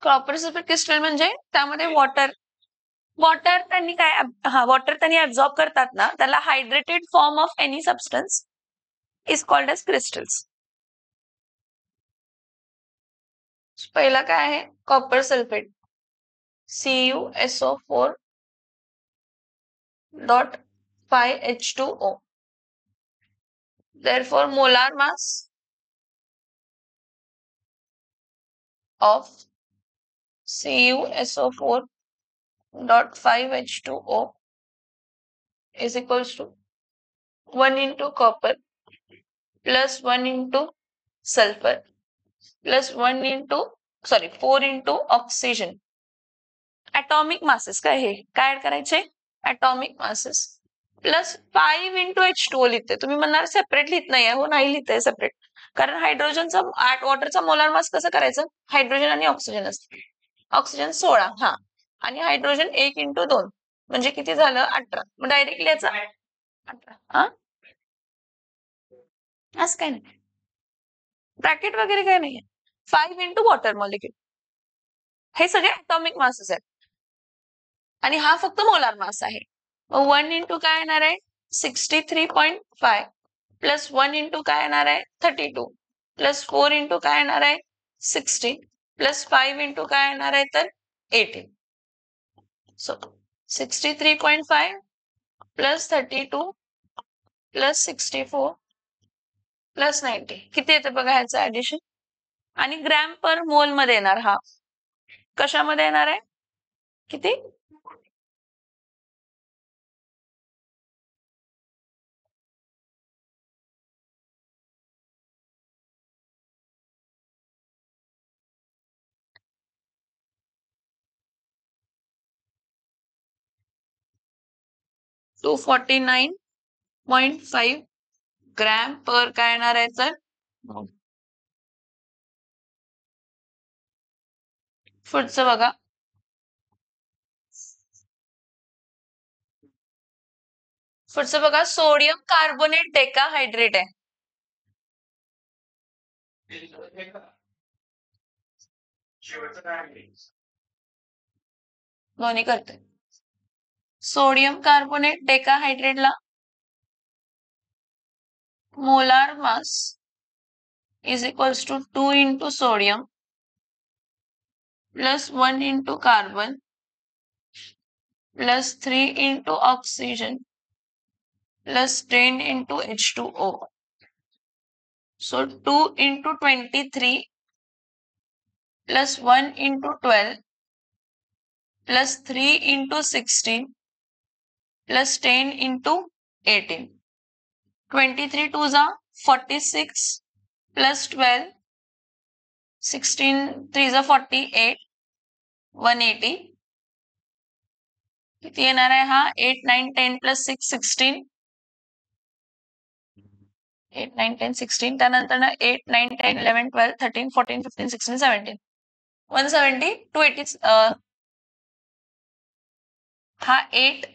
Copper sulphate crystal म्हणजे त्यामध्ये water त्यांनी काय वॉटर त्यांनी ऍब्झॉर्ब करतात ना, त्याला hydrated form of any substance is called as crystals. पहिला काय आहे copper sulphate CuSO4.5H2O. Therefore, molar mass of CuSO4.5H2O is equals to 1 into copper plus 1 into sulfur plus 4 into oxygen. atomic masses काय add करायचे atomic masses plus 5 into H2O लिहिते. तुम्ही म्हणणार separate लिहित नाहीये. हो, नाही लिहिते सेपरेट, कारण हायड्रोजनचा वॉटरचा मोलार मास कसं करायचं, हायड्रोजन आणि ऑक्सिजन असतं. ऑक्सिजन 16 हा आणि हायड्रोजन 1 into 2 म्हणजे किती झालं 18. मग डायरेक्टली याचा 18 असं काय नाही, ब्रॅकेट वगैरे काय नाहीये. 5 into वॉटर मॉलिक्यूल हे सगळे ॲटॉमिक मासेस आहेत आणि हा फक्त मोलार मास आहे. 1 into काय येणार आहे 63.5 प्लस 1 into काय येणार आहे 32 प्लस 4 into काय येणार आहे 16 प्लस 5 into काय येणार आहे तर 18. सो 63.5 प्लस 32 प्लस 64 प्लस 90 किती येते बघा ह्याचं ऍडिशन. आणि ग्रॅम पर मोल मध्ये येणार, हा कशामध्ये येणार आहे किती 249.5 ग्रॅम पर काय येणार आहे तर पुढचं बघा. पुढचं बघा सोडियम कार्बोनेट डेकाहायड्रेट आहे. दोन्ही करते. सोडियम कार्बोनेट डेकाहायड्रेटला molar mass is equals to 2 into sodium plus 1 into carbon plus 3 into oxygen plus 10 into H2O. So 2 into 23 plus 1 into 12 plus 3 into 16 plus 10 into 18. 23 2s are 46 plus 12 16 3s are 48 180. किती येणार आहे हा 8 9 10 plus 6 16 8 9 10 16 त्यानंतर 8 9 10 11 12 13 14 15 16 17 170 280 हा 8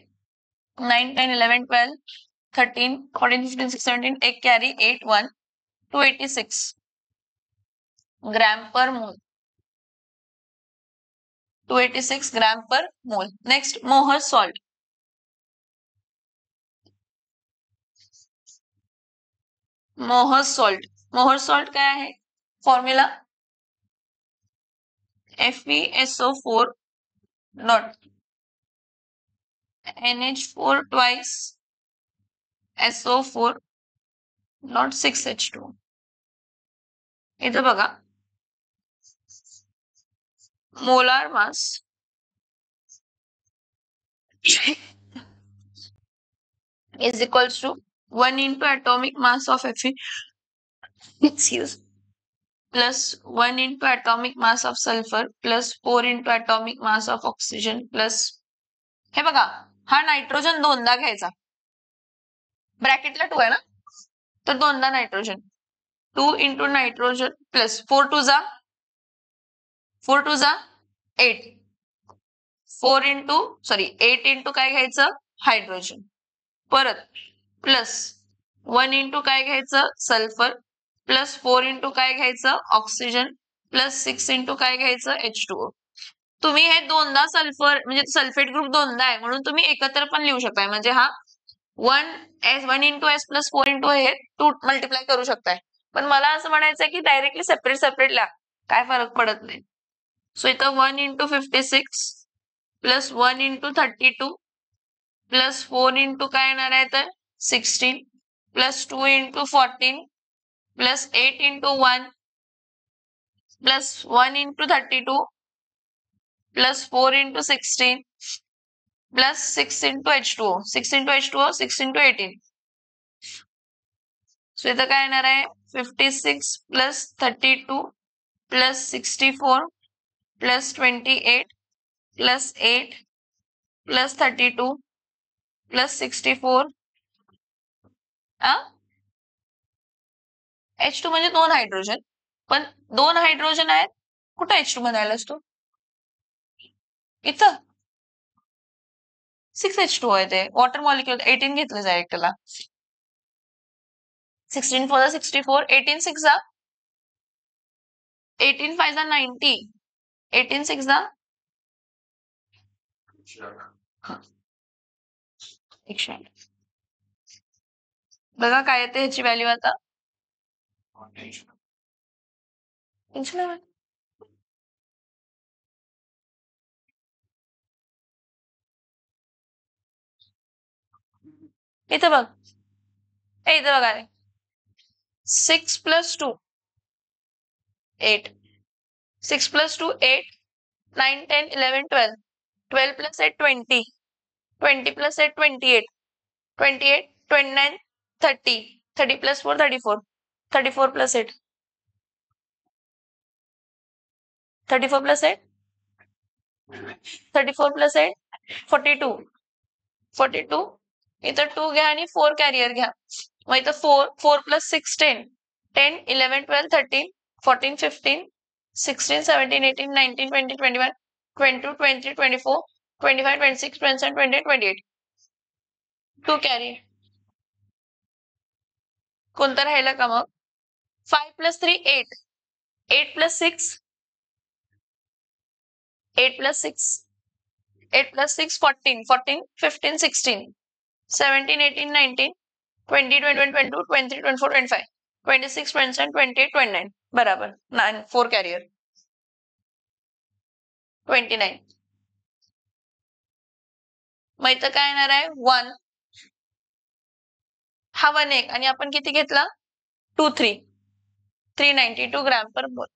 9 10 11 12 13 14 15 16 17 एक carry 8 1 286 gram per मोल. 286 gram per मोल. Next मोहर सॉल्ट. मोहर सॉल्ट काय आहे formula FeSO4 not NH4 twice SO4 not 6H2. इथं बघा molar mass is equals to 1 into atomic mass of Fe plus 1 into atomic mass of sulfur plus 4 into atomic mass of oxygen plus हे बघा हा nitrogen दोनदा घ्यायचा, ब्रॅकेटला 2 आहे ना तर दोनदा नायट्रोजन 2 into नायट्रोजन प्लस 4 2 जा 8 8 into काय घ्यायचं हायड्रोजन परत प्लस 1 into काय घ्यायचं सल्फर प्लस 4 into काय घ्यायचं ऑक्सिजन प्लस 6 इंटू काय घ्यायचं H2O. तुम्ही हे दोनदा सल्फर म्हणजे सल्फेट ग्रुप दोनदा आहे म्हणून तुम्ही एकत्र पण लिहू शकताय. म्हणजे हा 1 इंटू S प्लस 4 इंटू हे 2 मल्टिप्लाय करू शकताय. पण मला असं म्हणायचंय की डायरेक्टली सेपरेट लिहा, काय फरक पडत नाही. सो इथं 1 into 56 plus 1 into 32 plus 4 into काय येणार आहे तर 16 plus 2 into 14 plus 8 into 1 plus 1 into 32 plus 4 into 16 plus 6 into H2O 6 into H2O 6 into 18. So इथं काय येणार आहे 56 plus 32 plus 64 plus 28 plus 8 plus 32 plus 64 H2 म्हणजे 2 हायड्रोजन, पण 2 हायड्रोजन आहेत. कुठं H2 म्हणायलास तू? इथं 6H2 आहे ते वॉटर मॉलिक्युल. 18 घेतलं जाईल त्याला. 16 4 64 18 6 18 5 90 18 6 108. बघा काय येते ह्याची व्हॅल्यू आता. इथं बघ, इथं बघा 6 plus 2 8 6 plus 2 8 9 10 11 12 12 plus 8 20 20 plus 8 28 28 29 30 30 plus 4 34 34 plus 8 34 plus 8 34 plus 8 42 42 इथं 2 घ्या आणि 4 कॅरियर घ्या. मग इथं 4 प्लस 6 10 10 11 12 13 14 15 16 17 18 19 20 21 22 23 24 25 26 27 28 28 2 कॅरियर. कोणतं राहिलं का मग 5 प्लस 3 8 8 प्लस 6 8 प्लस 6 8 plus 6 14 14 15 16 17 18 19 20 21 22 23 24 25 26 27 28 29 बराबर 9 4 कॅरियर 29. मग इथं काय येणार आहे 1 हा 1 1 आणि आपण किती घेतला 2 3 392 ग्रॅम पर मोल.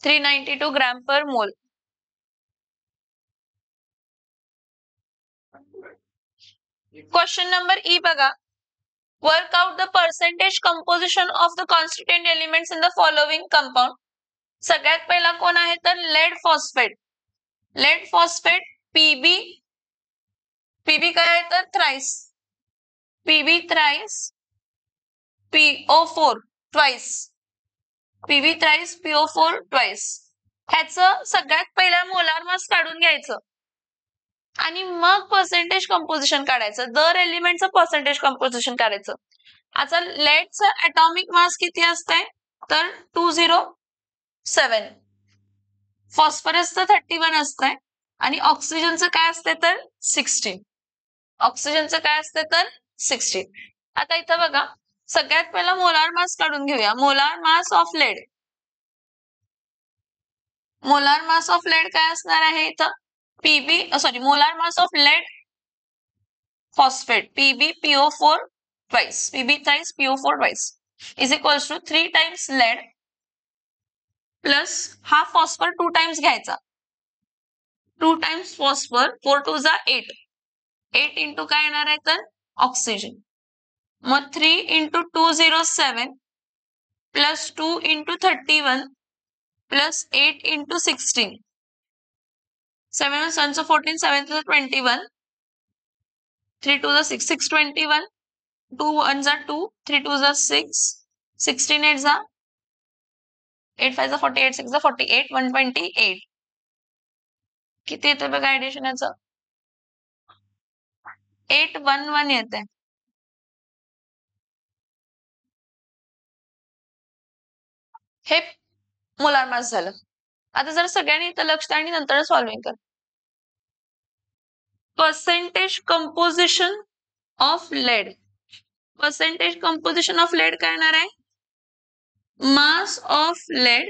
392 ग्रॅम पर मोल. क्वेश्चन नंबर ई बघा. Work out the percentage composition of the constituent elements in the following compound. सगळ्यात पहिला कोण आहे तर lead phosphate. Lead phosphate PB PB काय आहे तर thrice PB thrice PO4 twice PB thrice PO4 twice. ह्याचं सगळ्यात पहिला मोलार मास काढून घ्यायचं आणि मग पर्सेंटेज कंपोजिशन काढायचं. दर एलिमेंटचं पर्सेंटेज कंपोजिशन काढायचं. आता लेडचं ॲटॉमिक मास किती असतंय तर 207. फॉस्फरसचं 31 असतंय आणि ऑक्सिजनचं काय असते तर 16. ऑक्सिजनचं काय असते तर 16. आता इथं बघा सगळ्यात पहिला मोलार मास काढून घेऊया. Molar mass of lead. Molar mass of lead काय असणार आहे इथं PB molar mass of lead phosphate PbPO4 twice Pb thrice PO4 twice is equals to 3 times lead plus हा फॉस्फर 2 टाइम्स घ्यायचा. 2 टाइम्स फॉस्फर 4 2 जा 8 8 into काय येणार आहे तर ऑक्सिजन. मग 3 into 207 plus 2 into 31 plus 8 into 16 7 1 14 7 21 3 2 6 6 21 2 1 जा 2 3 2 जा 6 16 8 जा 8 5 जा 48 6 जा 48 128. किती येते बघा ऍडिशन याचं 811 येते. हे मोलार मास झालं. आता जर सगळ्यांनी इथं लक्ष द्या आणि नंतर सॉल्व्हिंग कर. Percentage composition of lead. Percentage composition of lead काय येणार आहे? Mass of lead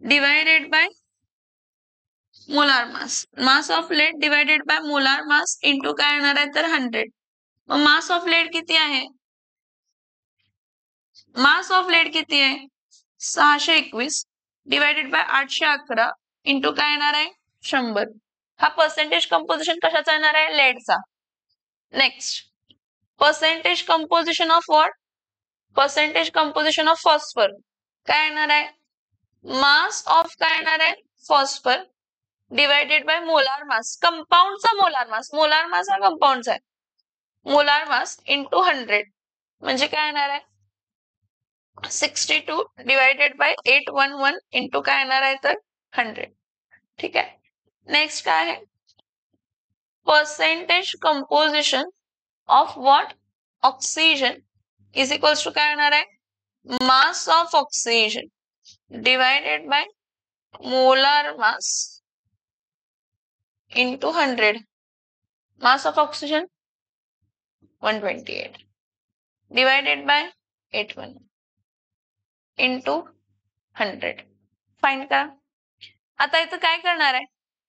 divided by molar mass. Mass of lead divided by molar mass into काय येणार आहे तर 100. मग मास ऑफ लेड किती आहे? मास ऑफ लेड किती आहे? 621 डिवायडेड बाय 811 इंटू काय येणार आहे 100. हा पर्सेंटेज कंपोजिशन कशाचा येणार आहे? लेडचा. Next, percentage composition of what? Percentage composition of phosphor काय येणार आहे? मास ऑफ काय येणार आहे? Phosphor divided by molar mass. कंपाऊंडचा मोलार मास. मोलार मास हा कंपाऊंडचा आहे. मोलार मास इंटू 100 म्हणजे काय येणार आहे? 62 डिवायडेड बाय 811 इंटू काय येणार आहे तर 100. ठीक आहे. नेक्स्ट काय आहे? Percentage composition of what? Oxygen is equals to काय येणार आहे? Mass of oxygen divided by molar mass into 100. Mass of oxygen 128 divided by 81 into 100. Find करा. आता इथं काय करणार आहे?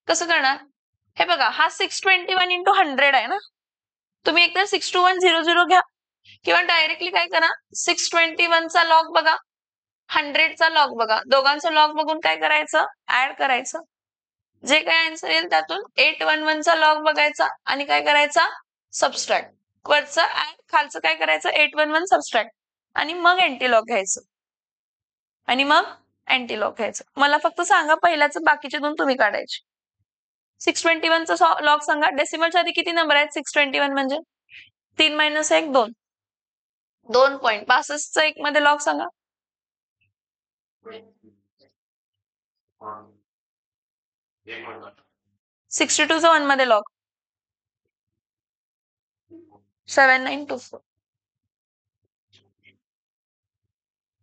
कसं करणार? हे बघा, हा 621 into 100 आहे ना. तुम्ही एकतर 62100 घ्या किंवा डायरेक्टली काय करा, 621 चा लॉग बघा, 100 चा लॉग बघा. दोघांचा लॉग बघून काय करायचं? ऍड करायचं. जे काय आन्सर येईल त्यातून 811 चा लॉग बघायचा आणि काय करायचा? सबस्ट्रॅक्ट. वरचं ऍड, खालचं काय करायचं? 811 सबस्ट्रॅक्ट आणि मग अँटीलॉग घ्यायचं. आणि मग अँटीलॉग घ्यायचं. मला फक्त सांगा पहिल्याचं, बाकीचे दोन तुम्ही काढायचे. 621 चा लॉग सांगा. डेसिमलच्या आधी किती नंबर आहेत? 621 म्हणजे 3 - 1 2. 2.65 चा 1 मध्ये लॉग सांगा. 62 चा 1 मध्ये लॉग 7924.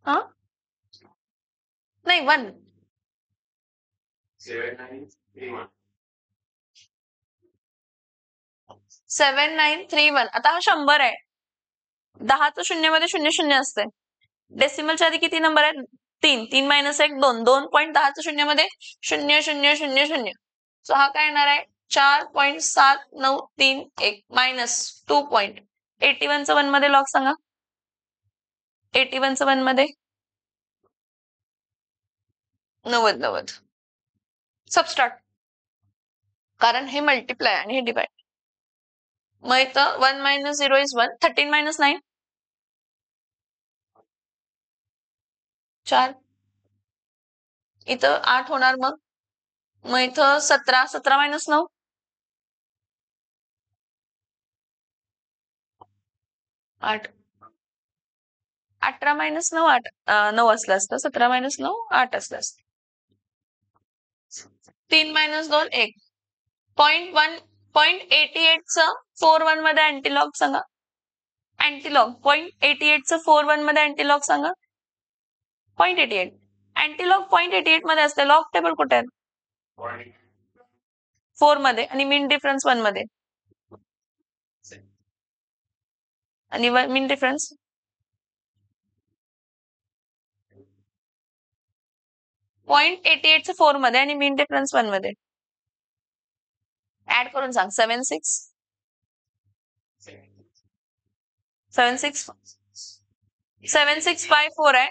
हा नाही 1 7931. आता हा 100 आहे. 10चं शून्यमध्ये 00 असते. डेसिमलच्या आधी किती नंबर आहेत? 3. 3 - 1 2. 2.10चं शून्यमध्ये 0000. सो हा काय येणार आहे? 4.7931 मायनस 2.81 चं 1 मध्ये लॉग सांगा. 81 चं 1 मध्ये 90. सबस्ट्रॅक्ट, कारण हे मल्टिप्लाय आणि हे डिवाइड. मग इथं 1 - 0 इज 1. 13 - 9 4. इथं 8 होणार. मग इथं 17. 17 - 9 8. 18 - 9 8. 9 असलं असतं. 17 - 9 8 असलं असतं. 3 - 2 1. 0.88 चं 4 1 मध्ये अँटीलॉग सांगा. अँटीलॉग 0.88 चं 4 1 मध्ये अँटीलॉग सांगा. 0.88. अँटीलॉग 0.88 मध्ये असते. लॉग टेबल कुठे आहे? 4 मध्ये आणि मीन डिफरन्स 1 मध्ये. आणि मीन डिफरन्स 0.88 चं 4 मध्ये आणि मीन डिफरन्स 1 मध्ये. ऍड करून सांग. 7 6 7 6 7654 आहे.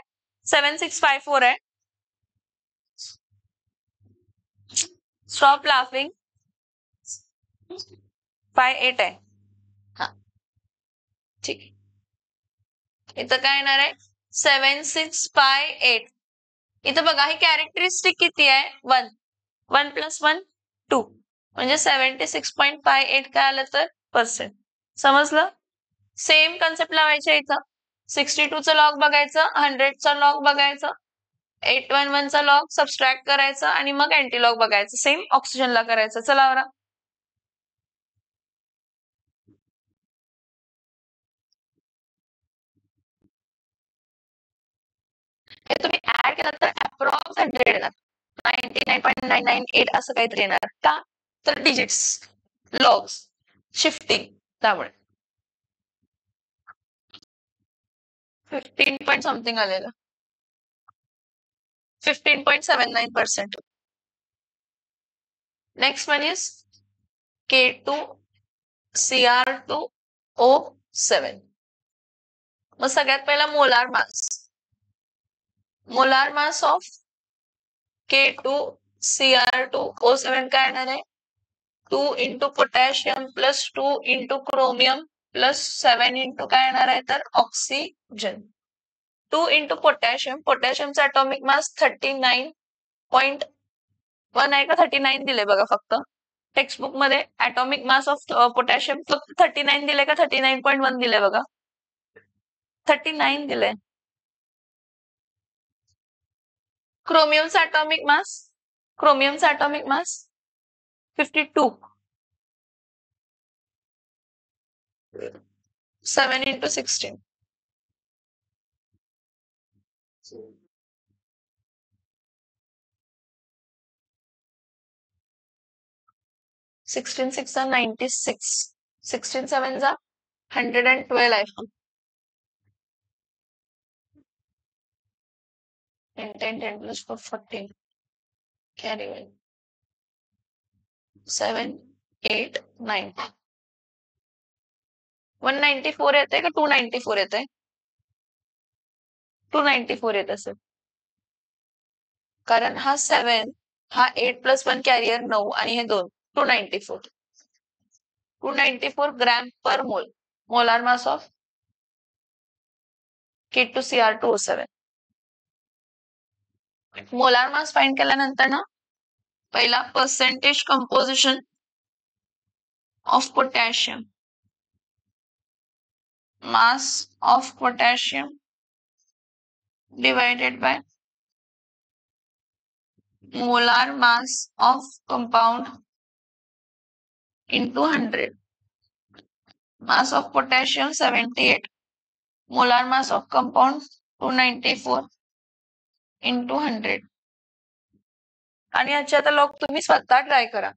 7654 आहे. Stop laughing. 58 आहे. हा ठीक आहे. इथं काय येणार आहे? 7658. इथं बघा, ही कॅरेक्टरिस्टिक किती आहे? 1. 1 + 1 2 म्हणजे 76.58 काय आलं तर पर्सेंट. समजलं? सेम कन्सेप्ट लावायचे इथं. 62 चा लॉग बघायचं, 100 चा लॉग बघायचं, 811 चा लॉग सबस्ट्रॅक्ट करायचं आणि मग अँटीलॉग बघायचं. सेम ऑक्सिजनला करायचं. चला बरं. हे तुम्ही ऍड केला तर अप्रॉक्स 100 येणार, 99.998 असं काहीतरी येणार. का तर डिजिट्स, लॉग्स, शिफ्टिंग, त्यामुळे 15 पॉईंट समथिंग आलेलं, 15.79%. Next one is K2Cr2O7. मग सगळ्यात पहिला मोलार मास ऑफ K2Cr2O7 काय येणार आहे? 2 into potassium plus 2 into chromium plus 7 into काय येणार आहे तर ऑक्सिजन. 2 into पोटॅशियमचा अटॉमिक मास 39.1 आहे का 39 दिले बघा फक्त. टेक्स्टबुक मध्ये ॲटॉमिक मास ऑफ पोटॅशियम फक्त 39 दिले का 39.1 दिले बघा? 39 दिले. क्रोमियमचा atomic mass 52. 7 into 16. 16 6 are 96. 16 7s are 112 आहे. 10 plus 4 14. Carry 1. 7 8 9. 194 येते का 294 येते? 294 येत असेल. कारण हा 7 हा 8 plus 1 कॅरियर 9 आणि हे 2 294. 294 ग्रॅम पर मोल. Molar mass of K2Cr2O7. Molar mass find केल्यानंतर ना पहिला percentage composition of potassium, mass of potassium divided by molar mass of compound into 100. Mass of potassium 78. Molar mass of compound 294 into 100. आणि याचे आता log तुम्ही स्वतः try करा.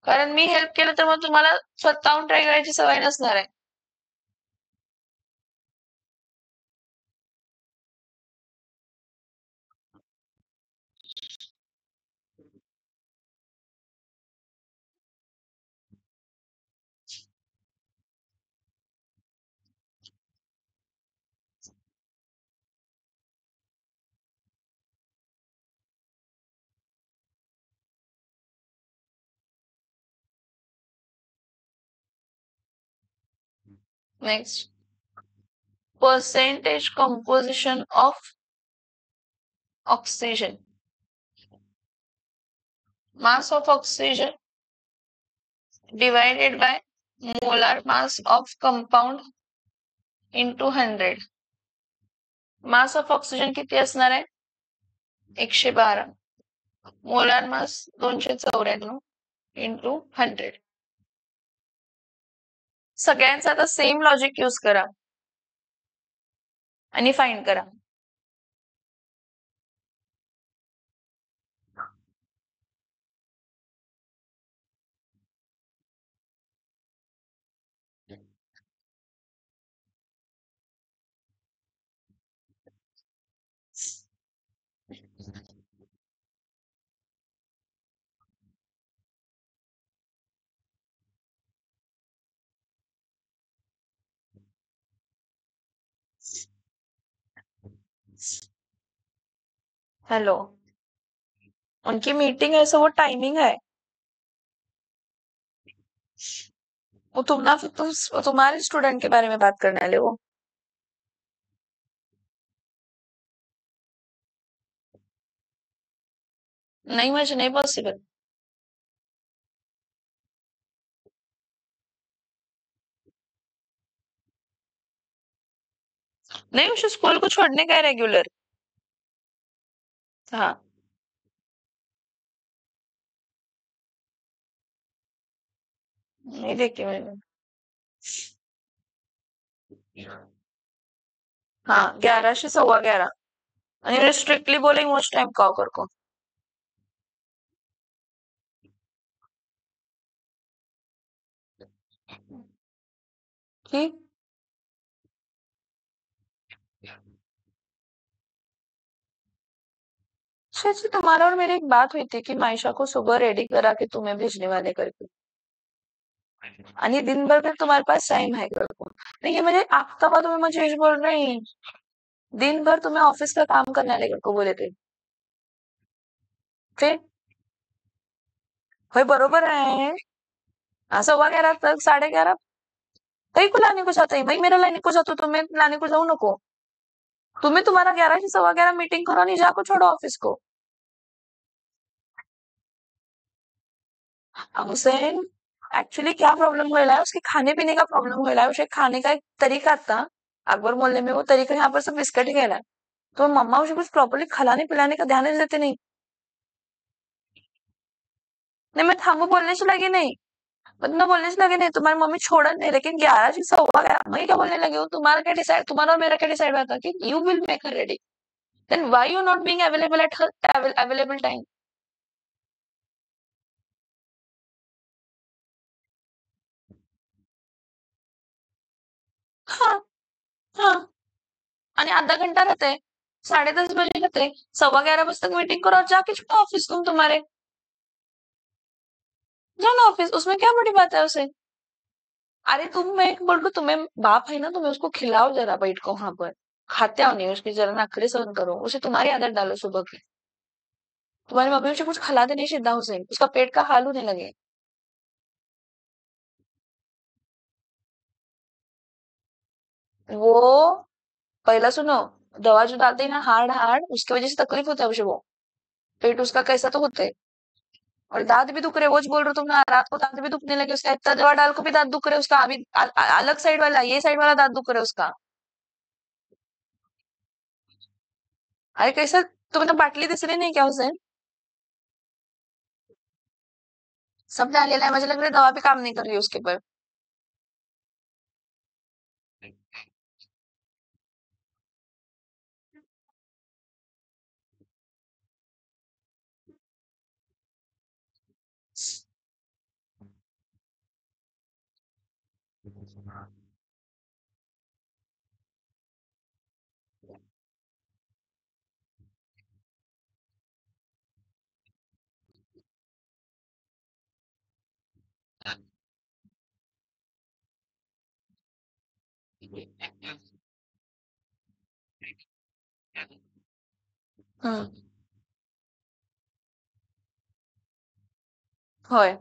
कारण मी हेल्प केलं तर मग तुम्हाला स्वतःहून ट्राय करायची सवय नसणार आहे. Next, percentage composition of oxygen. Mass of oxygen divided by molar mass of compound into 100. Mass of oxygen किती असणार आहे? 112. Molar mass 294 into 100. सगळ्यांचा आता सेम लॉजिक यूज करा आणि फाइंड करा. हेलो, उनकी मीटिंग है सो वो टाइमिंग है. वो तुम्हारे स्टूडेंट के बारे में बात करने वाले वो. नहीं, मुझे नहीं पॉसिबल. नहीं, मुझे स्कूल को छोड़ने का है रेगुलर. हाँ, नहीं देखी मैंने. हाँ, 11 से 11:15. आणि मैं स्ट्रिक्टली बोलेंगे उस टाइम कॉल कर को कि शायद से तुम्हारा और मेरी एक बात हुई थी कि मायशा को सुबह रेडी करा के तुम्हें भेजने वाले करके आणि दिन भर फिर तुम्हारे पास टाइम है कर को नहीं ये मुझे आपका बात तुम्हें मुझे ये बोल रही दिन भर तुम्हें ऑफिस का काम करने वाले कर को बोले थे फिर भाई बरोबर आहे असं 11:15 तक 11:30 कहीं को लाने को जाता है भाई मेरा लाने को जातो तुम्हें लाने को जाऊ नको तुम्हें तुम्हारा 11 से 11:15 मीटिंग करो नहीं जाको छोड़ो ऑफिस को हुसैन एक्चुअली क्या प्रॉब्लम हुआ है उसके खाने पीने का प्रॉब्लम हुआ है उसे खाने का एक तरीका था अकबर मोहल्ले में वो तरीका यहाँ पर सब बिस्किट गया है तो मम्मा उसे कुछ प्रॉपरली खिलाने पिलाने का ध्यान नहीं देते नहीं नहीं मैं थामू बोलने से लगी नहीं मतलब बोलने से लगे नहीं तुम्हारी मम्मी छोड़ा नहीं लेकिन 11 से 11:15 मैं क्या बोलने लगी हूँ तुम्हारा क्या डिसाइड तुम्हारा और मेरा क्या डिसाइड हुआ था कि you will make her ready then why you not being available at her available time हाँ हाँ आणि आधा घंटा रहते 10:30 बजे रहते 11:15 तक मीटिंग करो और जाके छुपो ऑफिस तुम तुम्हारे जाओ ना ऑफिस उसमें क्या बड़ी बात है उसे अरे तुम मैं बोल रही हूँ तुम्हें बाप है ना तुम्हें उसको खिलाओ जरा बैठ को वहां पर खाते आओ नहीं उसकी जरा नखरे सहन करो उसे तुम्हारी आदत डालो सुबह की तुम्हारी मम्मी उसे कुछ खिला दे नहीं सीधा उसे उसका पेट का हाल होने लगे वो पहला सुनो दवा जो डालते हैं ना हार्ड हार्ड उसकी वजह से तकलीफ होता है उसे वो पेट उसका कैसा तो होता है और दांत भी दुख रहे रोज बोल रहे हो तुम ना रात को दांत भी दुखने लगे उसका इतना दवा डाल को भी दांत दुख रहे उसका अभी अलग साइड वाला ये साइड वाला दांत दुख रहा है उसका अरे कैसा तुम्हें तो बाटली दिस रही नहीं क्या उसे सब डालेला है मुझे लग रहा है दवा भी काम नहीं कर रही है उसके ऊपर हम्म होय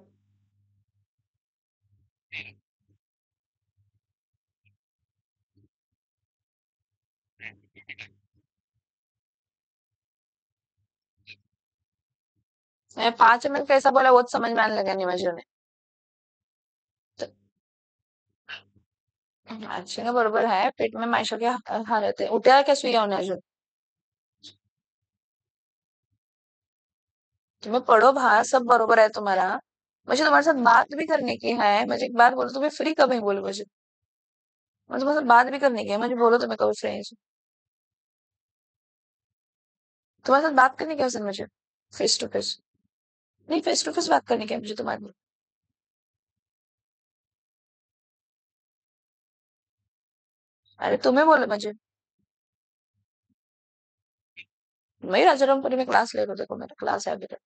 मैं 5 मिनट कैसा बोला वो समझ में आने लगा नहीं मुझे अच्छी ना बरोबर है पेट में मायशा के हालत है उठ्या क्या सुई होने अजून तुम्हें पढ़ो बाहर सब बरोबर है तुम्हारा मुझे तुम्हारे साथ बात भी करने की है मुझे एक बात बोलो तुम्हें फ्री कब है बोलो मुझे मुझे तुम्हारे साथ बात भी करने की है मुझे बोलो तुम्हें कब फ्री है तुम्हारे साथ बात करने की है उसे मुझे फेस टू फेस नहीं फेस टू फेस बात करने की है मुझे तुम्हारे अरे तुम्हें बोलो मुझे मैं राजारामपुरी में क्लास ले रहा हूँ देखो मेरा क्लास है अभी तक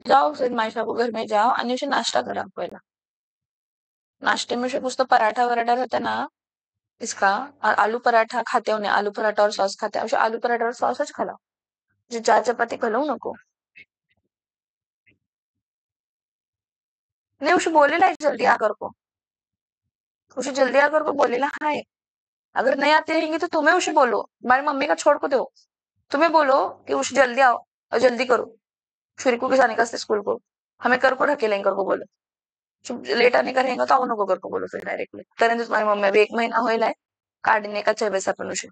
जाओ फिर मायशा को घर में जाओ आणि उसे नाश्ता करा पहिला नाश्ते में उसे कुछ तो पराठा वराठा रहता है ना इसका आलू पराठा खाते हो आलू पराठा और सॉस खाते हैं उसे आलू पराठा और सॉस खिलाओ जो 4 चपाती खिलाऊ नको नहीं उसे बोलेला जल्दी आकर को उसे जल्दी आकर को बोलेला हाय अगर नहीं आती रहेंगी तो तुम्हें उसे बोलो हमारी मम्मी का छोड़ को दो तुम्हें बोलो कि उसे जल्दी आओ और जल्दी करो छुरी को किसान का स्कूल को हमें कर को ढकेलेंगे कर को बोलो लेट आने का रहेगा तो आओ नको कर को बोलो फिर डायरेक्टली करें तो तुम्हारी मम्मी अभी 1 महीना होइला है काढणे का वैसा पण उसे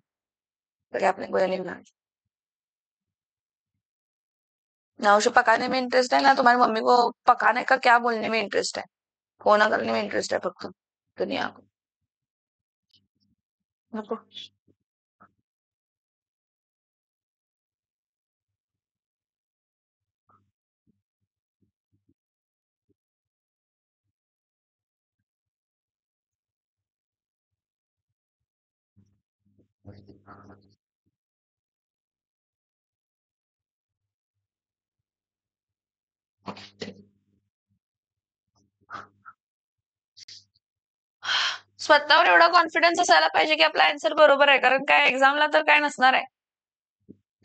तो आपने कोई नहीं बना ना उसे पकाने में इंटरेस्ट है ना तुम्हारी मम्मी को पकाने का क्या बोलने में इंटरेस्ट है फोन करने में इंटरेस्ट है फक्त दुनिया को नको. स्वतःवर एवढा कॉन्फिडन्स असायला पाहिजे की आपला आन्सर बरोबर आहे, कारण काय एक्झामला तर काय नसणार आहे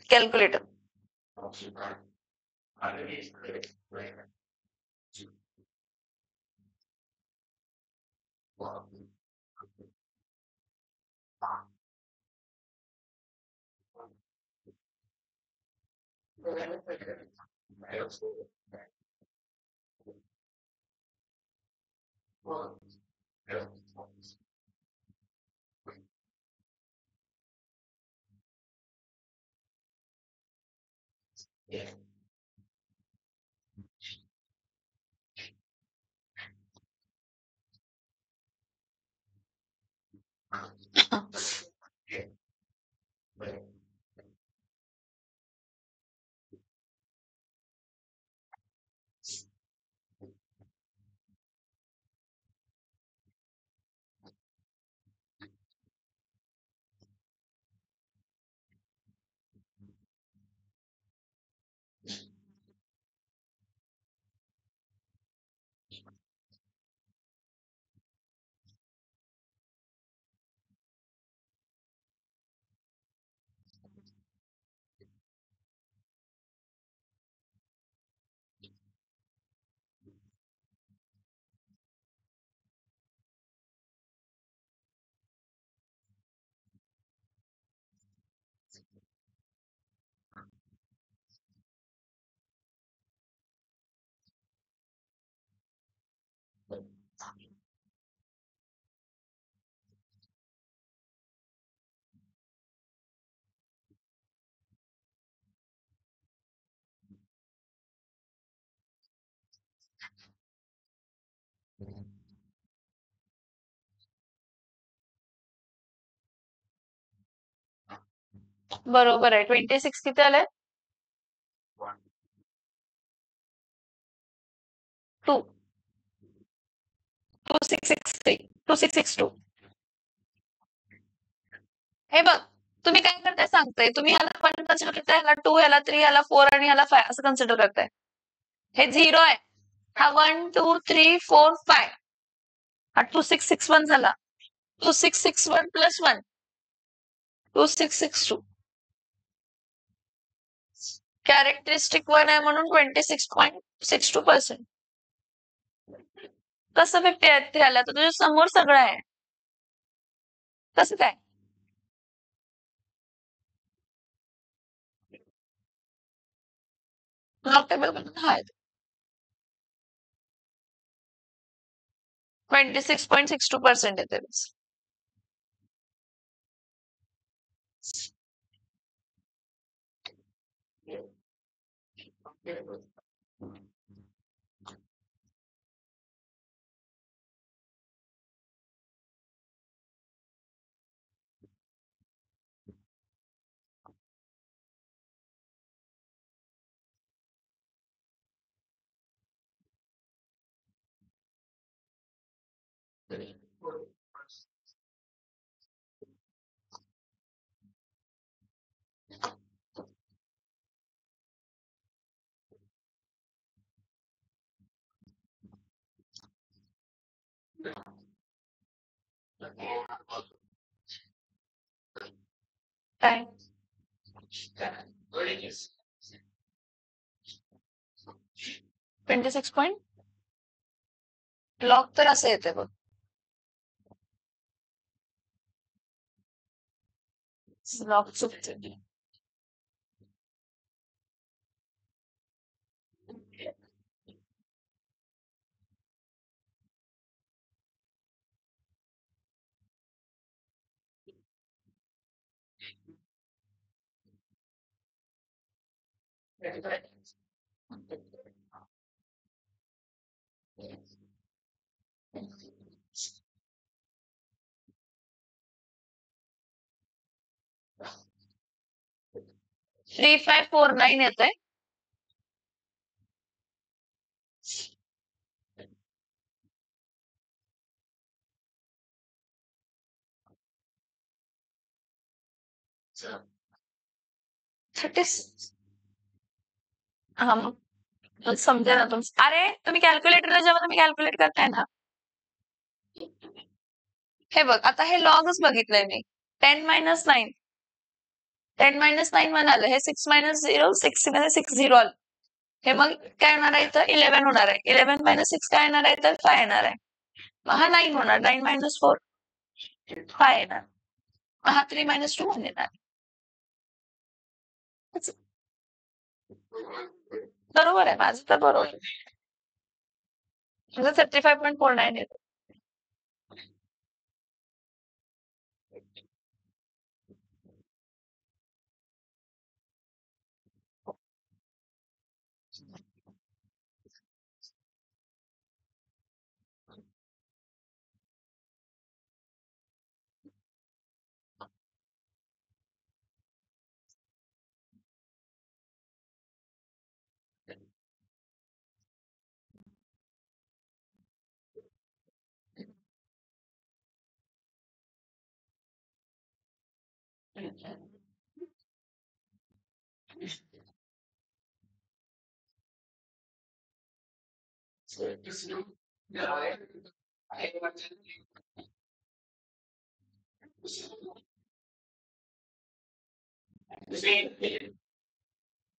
कॅल्क्युलेटर. बरोबर आहे. 26 किती आलंय? 2 2663 2662. हे बघ, तुम्ही काय करताय सांगताय. तुम्ही ह्याला 1 कन्सिडर करताय, ह्याला 2, ह्याला 3, ह्याला 4 आणि ह्याला 5 असं कन्सिडर करताय. हे 0 आहे. हा 1, 2, 3, 4, 5. हा 2661 झाला. 2661 प्लस 1 2662. कॅरेक्टरिस्टिक 1 आहे म्हणून 26.62%. कसं 50 आहेत ते आला? तर तुझ्या समोर सगळं आहे. कसं काय? लॉग टेबल मधून हा आहे. 26.62% येते बस. काय? 26 पॉइंट लॉग तर असं येते बघ. लॉग चुकते. 3549 येतंय. हा मग समजेल ना तुमचं. अरे तुम्ही कॅल्क्युलेटरला जेव्हा तुम्ही कॅल्क्युलेट करताय ना, हे बघ आता हे लॉगच बघितलंय मी. 10 - 9 10 - 9 1 आलं. हे 6 - 0 6 0 आलं. हे मग काय येणार आहे इथं 11 होणार आहे. 11 - 6 काय येणार आहे तर 5 येणार आहे. मग हा 9 होणार. 9 - 4 5 येणार. मग हा 3 - 2 1 येणार. बरोबर आहे माझं तर बरोबर आहे. म्हणजे 35.49 येतो.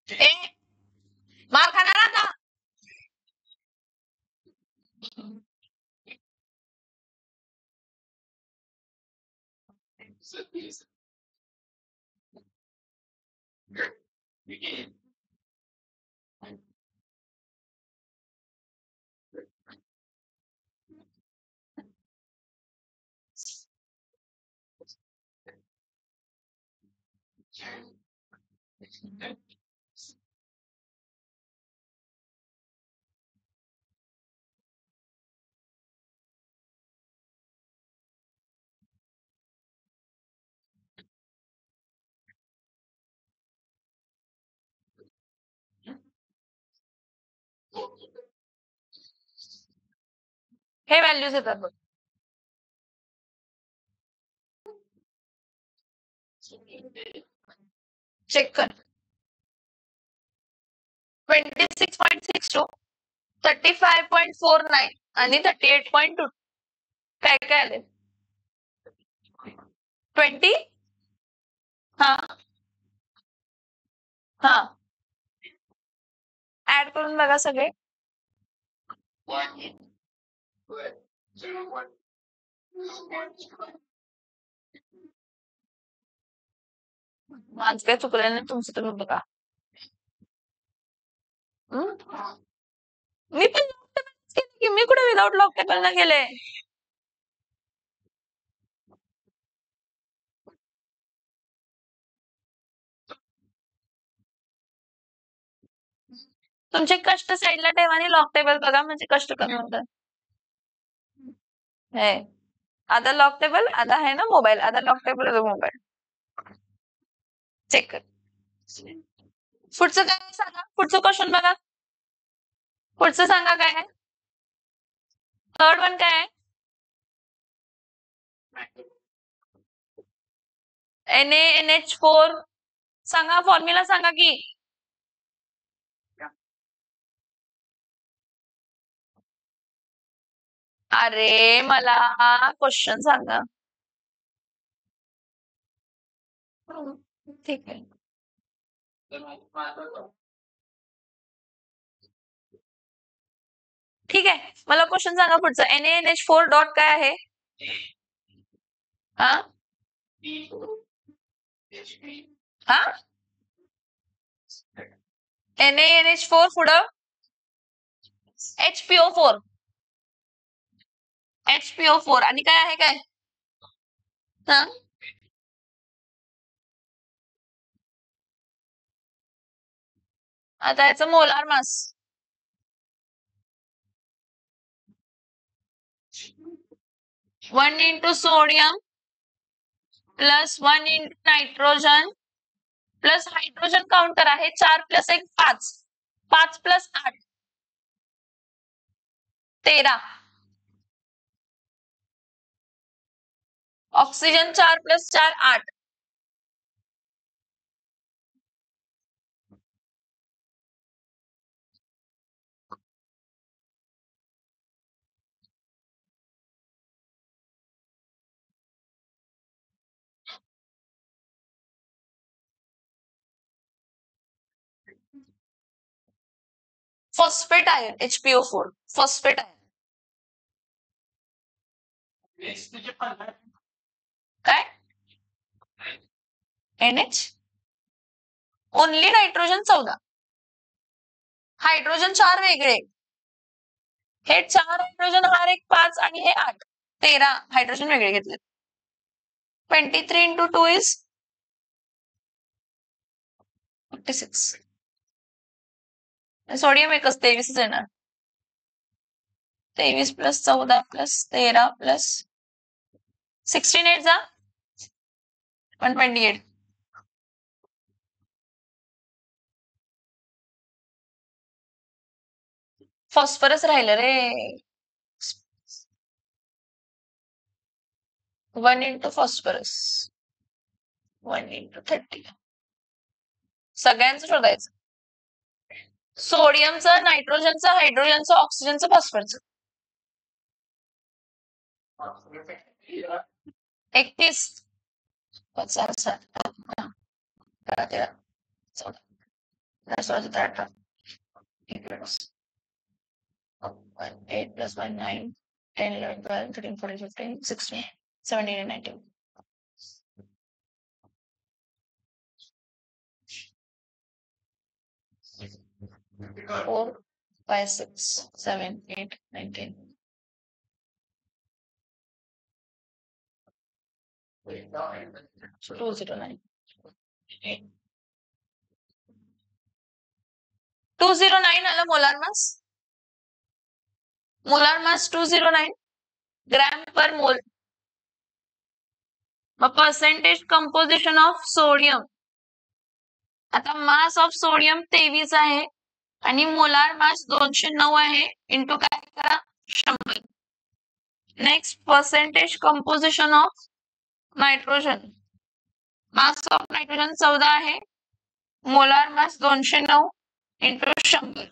ए मार खाणार आता. हे व्हॅल्यूज येतात बघ. चेक कर. 26.62 35.49 आणि 38.2 काय काय आले 20 हा हा ऍड करून बघा सगळे. माझं काय चुकलं नाही तुमचं तुम्ही बघा. हं? मी पण lock table केलं की मी कुठे विदाउट लॉक टेबल ना गेले. तुमचे कष्ट साईडला ठेवा आणि लॉक टेबल बघा म्हणजे कष्ट कमी होतात. है आधा लॉक टेबल आधा है ना मोबाईल आधा लॉक टेबल आधा मोबाईल. चेक कर. पुढचं काय आहे सांगा. पुढचं क्वेश्चन बघा. पुढचं सांगा काय आहे. थर्ड वन काय आहे. NaNH4 सांगा फॉर्म्युला सांगा की. अरे मला क्वेश्चन सांगा. ठीक आहे. ठीक आहे मला क्वेश्चन सांगा पुढचं. NaNH4 डॉट काय आहे. हा हा NaNH4 पुढं HPO4 HPO4 आणि काय आहे काय. हा आता याचं molar mass 1 into sodium plus 1 into nitrogen plus hydrogen count करा, हे 4 + 1 5, 5 + 8 13, oxygen 4 + 4 8, phosphate ion HPO4, phosphate ion काय NH, ओनली नायट्रोजन 14, हायड्रोजन 4 वेगळे, हे 4 हायड्रोजन, हा एक 5 आणि हे 8, 13 हायड्रोजन वेगळे घेतले. 23 × 2 इज 46. सोडियम एकच 23 येणार. 23 + 14 + 13 + 16 8 जा 128. फॉस्फरस राहिलं रे. 1 × फॉस्फरस 1 × 30. सगळ्यांचं शोधायचं. सोडियमचं, नायट्रोजनचं, हायड्रोजनचं, ऑक्सिजनचं, फॉस्फरसचं. 31 50 60 13 14 16 17 18 8 + 1 9 10 11 12 13 14 15 16 17 and 19. 4 5 6 7 8 9 10. 209. 209 आलं molar mass. Molar mass 209 gram per मोल. मग पर्सेंटेज कंपोजिशन ऑफ सोडियम, आता मास ऑफ सोडियम 23 आहे आणि मोलार मास 209 आहे, इंटू काय करा 100. Next percentage composition of nitrogen, mass of nitrogen 14 आहे, molar mass 209 into 100.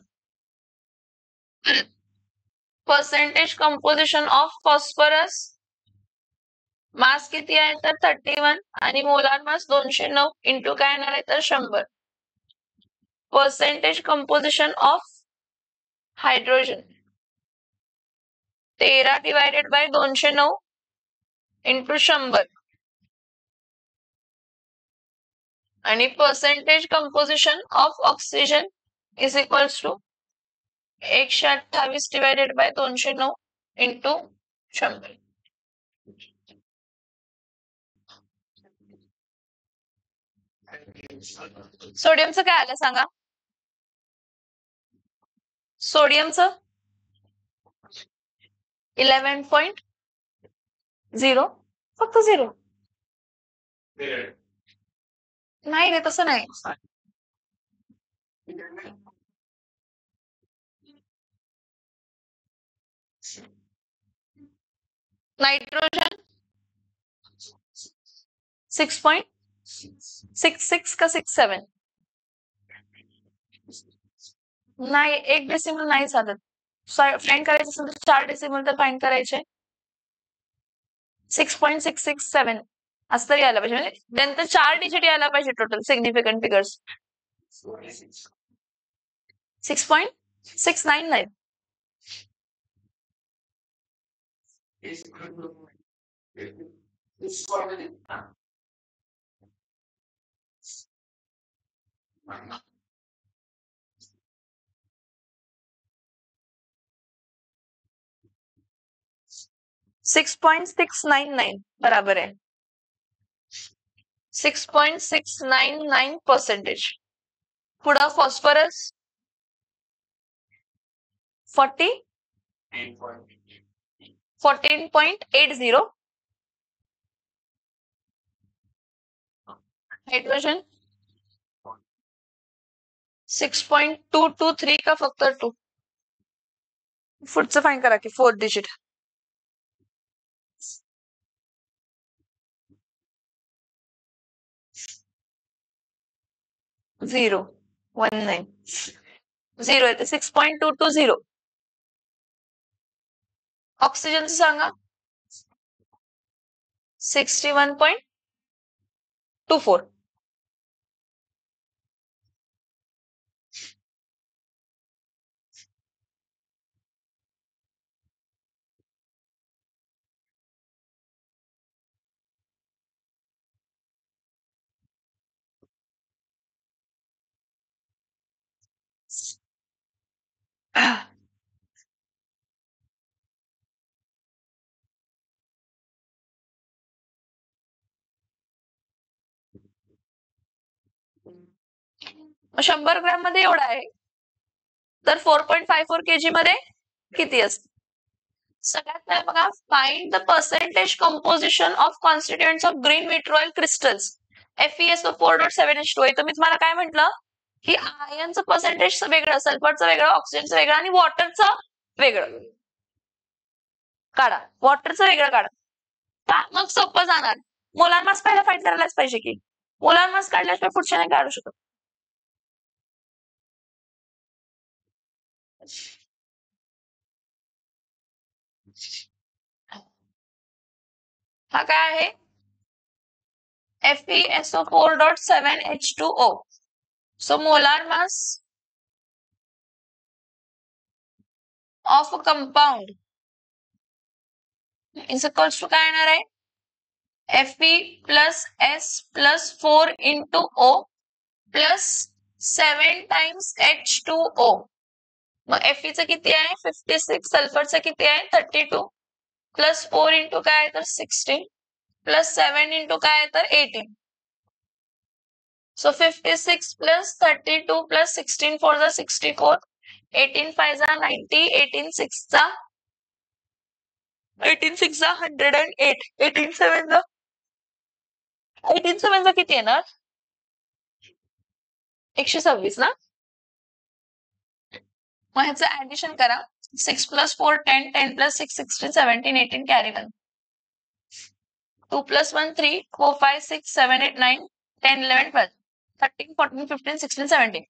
Percentage composition of phosphorus, mass किती आहे तर 31 आणि मोलार मास 209 इंटू काय येणार आहे तर 100. Percentage composition of hydrogen 13 / 209 into 100 आणि percentage composition of oxygen is equals to 128 / 209 into 100. सोडियमचं काय आलं सांगा. सोडियमचं 11.0, फक्त 0. नाही रे तसं नाही. नायट्रोजन 6.66 का 67. नाही, 1 डेसिमल नाही चालत. फाइंड करायचं असेल तर 4 डेसिमल तर फाइंड करायचे. 6.667 असं तरी यायला पाहिजे, म्हणजे नंतर 4 डिजिट यायला पाहिजे टोटल सिग्निफिकंट फिगर्स. 6.699. $6.699 बराबर आहे. 6.699%. पुढं फॉस्फरस 14.80. हायड्रोजन 6.223 का फक्त 2? पुढचं फाईन करा की 4 डिजिट. 019 0 येते 6.220. ऑक्सिजनचं सांगा. 61.24. मग 100 ग्रॅम मध्ये एवढा आहे तर 4.54 kg मध्ये किती असते? सगळ्यात पहिले बघा, find the percentage composition of constituents of green vitriol crystals FeSO4.7H2. तर मी तुम्हाला काय म्हटलं की आयनचं पर्सेंटेज वेगळं, सल्फरचं वेगळं, ऑक्सिजनचं वेगळं आणि वॉटरचं वेगळं काढा. वॉटरचं वेगळं काढा. का मग सोपं जाणार. मोलार मास पहिला फाईंड करायलाच पाहिजे की. मोलार मास काढल्याशिवाय पुढचे नाही काढू शकत. हा काय आहे? FeSO4.7H2O. So molar mass of a compound is equals to काय येणार आहे? Fe plus S plus 4 into O plus 7 times H2O. मग Fe चं किती आहे? 56. सल्फरचं किती आहे? 32 प्लस 4 इंटू काय आहे तर 16 प्लस 7 इंटू काय आहे तर 18. So 56 plus 32 plus 16 4 is 64. 18 5 is 90. 18 6 is 108. 18 7 चा किती येणार? 126 ना. मग ह्याचं ऍडिशन करा. 6 plus 4 10. 10 plus 6 16. 17 18 कॅरी 1. 2 plus 1 3. 4 5 6 7 8 9 10 11 12 13 14 15 16 17.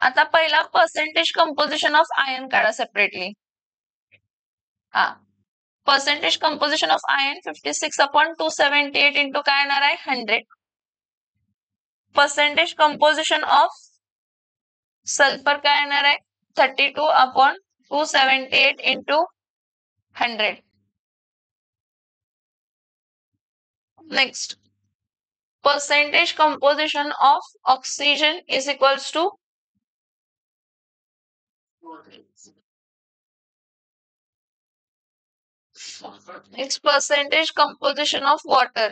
आता पहिला पर्सेंटेज कंपोजिशन ऑफ आयन काढा सेपरेटली. हा, percentage composition of ion 56/278 into काय येणार आहे 100. पर्सेंटेज कंपोजिशन ऑफ सल्फर काय येणार आहे 32/278 into 100. Next, percentage composition of oxygen is equals to its percentage composition of water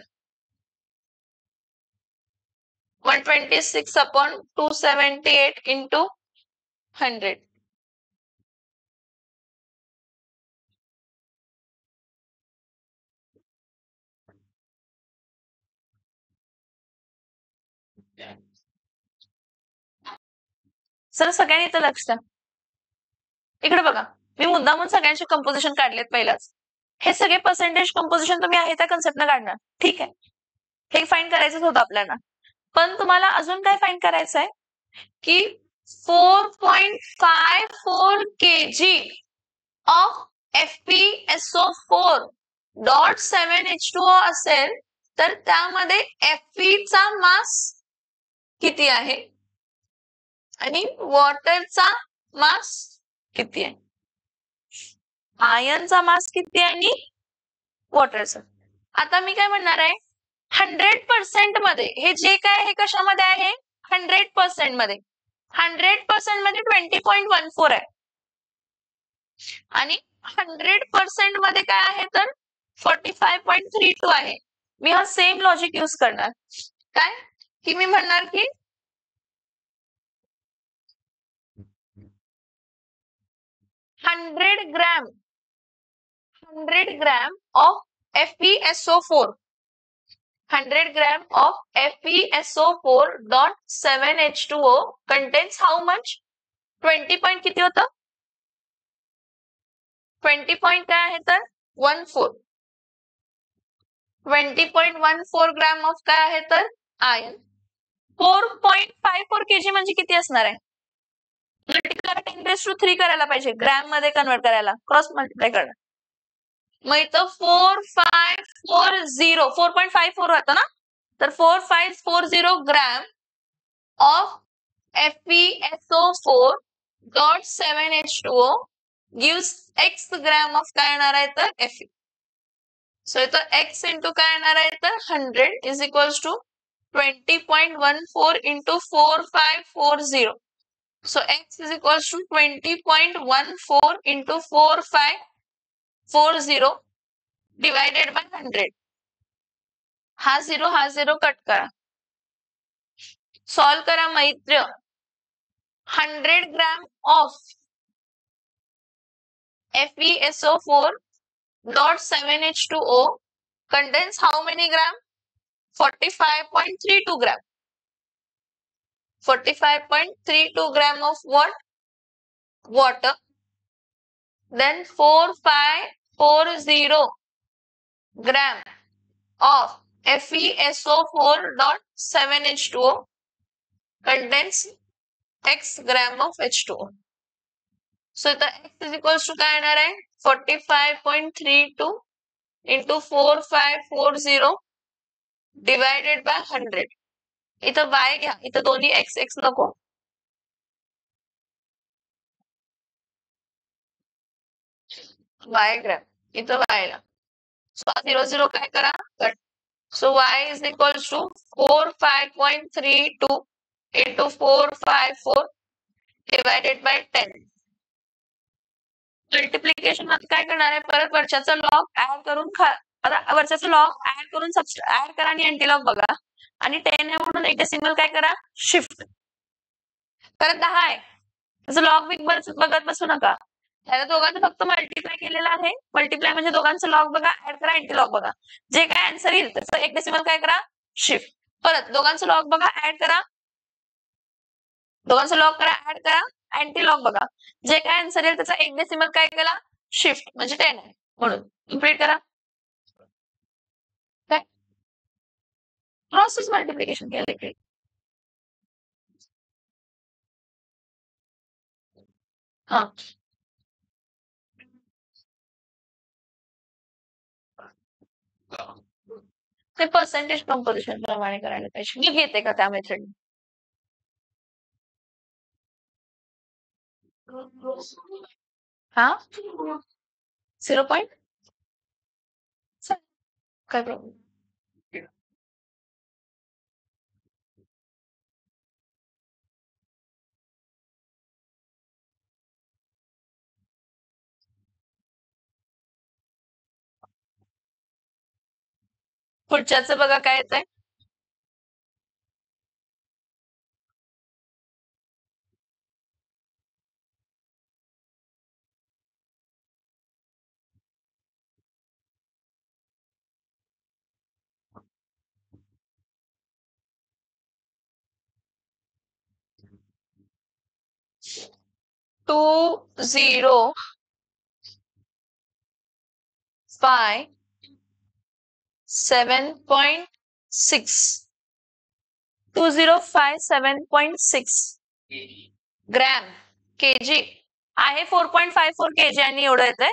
126/278 into 100. Sir सगळ्यांनी इथं लक्ष द्या. इकडे बघा, मी मुद्दामून सगळ्यांचे कंपोजिशन काढलेत पहिलाच. हे सगळे पर्सेंटेज कंपोजिशन तुम्ही आहे त्या कन्सेप्टनं काढणार. ठीक आहे, हे फाइंड करायचंच होतं आपल्याला. पण तुम्हाला अजून काय फाइंड करायचं आहे की 4.54 kg ऑफ FeSO4.7H2O असेल तर त्यामध्ये Fe चा मास किती आहे आणि वॉटरचा मास किती आहे? आयनचा मास किती आहे आणि वॉटरचा. आता मी काय म्हणणार आहे 100% मध्ये हे जे काय आहे कशामध्ये आहे 100% मध्ये. 100% मध्ये 20.14 आहे आणि 100% मध्ये काय आहे तर 45.32 आहे. मी हा सेम लॉजिक यूज करणार. काय की मी म्हणणार की 100 gram of FeSO4 100 gram of FeSO4.7H2O contains how much? 20 point किती होतं? 20 पॉइंट काय आहे तर 14 20.14 ग्रॅम ऑफ काय आहे तर आयर्न 4.54 kg म्हणजे किती असणार आहे? मल्टिप्लाय 10⁻³ करायला पाहिजे ग्रॅम मध्ये कन्वर्ट करायला क्रॉस मल्टिप्लाय करणं मग इथं 4540 4.54 होतं ना तर 4540 gram of FeSO4.7H2O gives x gram of काय येणार आहे तर Fe. सो इथं x इंटू काय येणार आहे तर 100 is equals to 20.14 into 4540. So x is equals to 20.14 into 4540 divided by 100. हा 0 कट करा. सॉल्व करा मैत्र. 100 gram of FeSO4.7H2O contains how many gram? 45.32 gram. 45.32 gram of what? Water. Then 4540 gram of FeSO4.7H2O contains x gram of H2O. So the x is equals to काय येणार आहे 45.32 into 4540 divided by 100. इथं y घ्या इथं दोन्ही x नको y gram इथं y ला सो 0 काय करा cut so y is equals to 45.32 into 454 divided by 10. Multiplication मध्ये काय करणार आहे परत वर्षाचा लॉग ऍड करून वर्षाचा लॉग ऍड करून ऍड करा आणि एंटीलॉग बघा आणि 10 आहे म्हणून एक डेसिमल काय करा शिफ्ट परत 10 आहे त्याचं लॉग बिग बघत बसू नका त्याला दोघांचं फक्त मल्टिप्लाय केलेलं आहे मल्टिप्लाय म्हणजे दोघांचं लॉग बघा ऍड करा एंटीलॉग बघा जे काय आन्सर येईल त्याचं एक डेसिमल काय करा शिफ्ट परत दोघांचं लॉग बघा ऍड करा दोघांचं लॉग करा ऍड करा अँटीलॉग बघा जे काय आन्सर येईल त्याचा एक डेसिमल काय केला शिफ्ट म्हणजे 10 आहे म्हणून कम्प्लीट करा काय क्रॉस मल्टिप्लिकेशन केलं हा ते पर्सेंटेज कंपोजिशन प्रमाणे करायला पाहिजे मी घेते का त्या मेथड हा 0 पॉइंट काय प्रॉब्लेम पुढच्याचं बघा काय येतंय 2057.6 2057.6 ग्रॅम केजी आहे 4.54 kg आणि एवढं येतंय